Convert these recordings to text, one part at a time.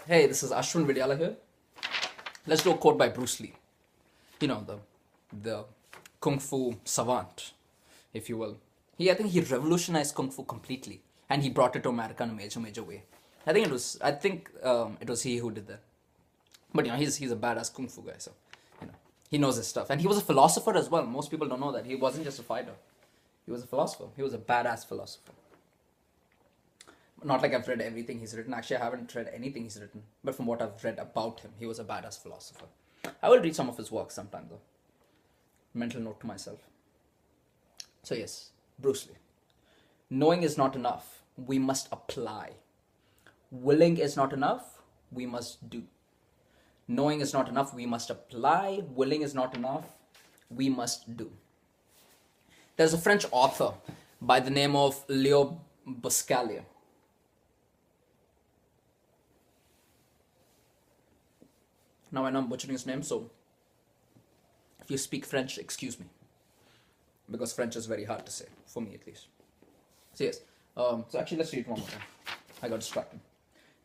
Hey, this is Ashwin Vidyala here. Let's do a quote by Bruce Lee. You know, the kung fu savant, if you will. I think he revolutionized kung fu completely, and he brought it to America in a major way. I think it was he who did that. But he's a badass kung fu guy, so he knows his stuff, and he was a philosopher as well. Most people don't know that he wasn't just a fighter; he was a philosopher. He was a badass philosopher. Not like I've read everything he's written. Actually, I haven't read anything he's written. But from what I've read about him, he was a badass philosopher. I will read some of his work sometime, though. Mental note to myself. So, yes, Bruce Lee. Knowing is not enough. We must apply. Willing is not enough. We must do. Knowing is not enough. We must apply. Willing is not enough. We must do. There's a French author by the name of Leo Buscaglia. Now I know I'm butchering his name, so if you speak French, excuse me. Because French is very hard to say, for me at least. So yes, so actually let's read it one more time. I got distracted.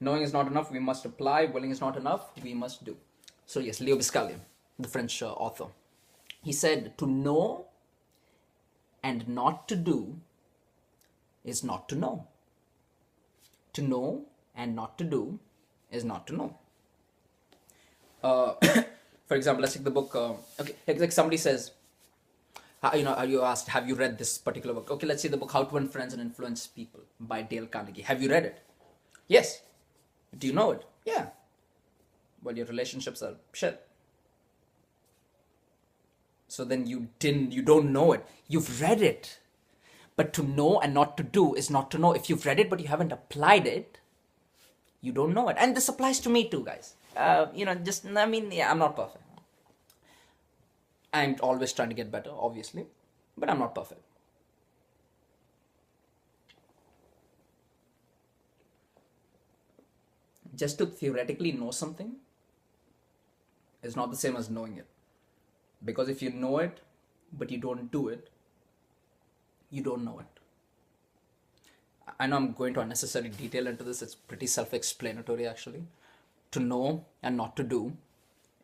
Knowing is not enough, we must apply. Willing is not enough, we must do. So yes, Leo Buscaglia, the French author. He said, to know and not to do is not to know. To know and not to do is not to know. For example, let's take the book. Okay, like somebody says, you asked, have you read this particular book? Okay, let's say the book How to Win Friends and Influence People by Dale Carnegie. Have you read it? Yes. Do you know it? Yeah. Well, your relationships are shit. So then you don't know it. You've read it. But to know and not to do is not to know. If you've read it but you haven't applied it, you don't know it. And this applies to me too, guys. I'm not perfect. I'm always trying to get better, obviously, but I'm not perfect. Just to theoretically know something is not the same as knowing it. Because if you know it, but you don't do it, you don't know it. I know I'm going to unnecessary detail into this. It's pretty self-explanatory, actually. To know and not to do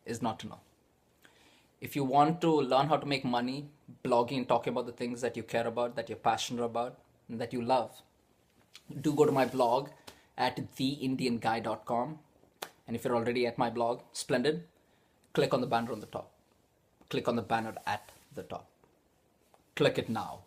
is not to know. If you want to learn how to make money, blogging and talking about the things that you care about, that you're passionate about, and that you love, do go to my blog at theindianguy.com. And if you're already at my blog, splendid, click on the banner on the top. Click on the banner at the top. Click it now.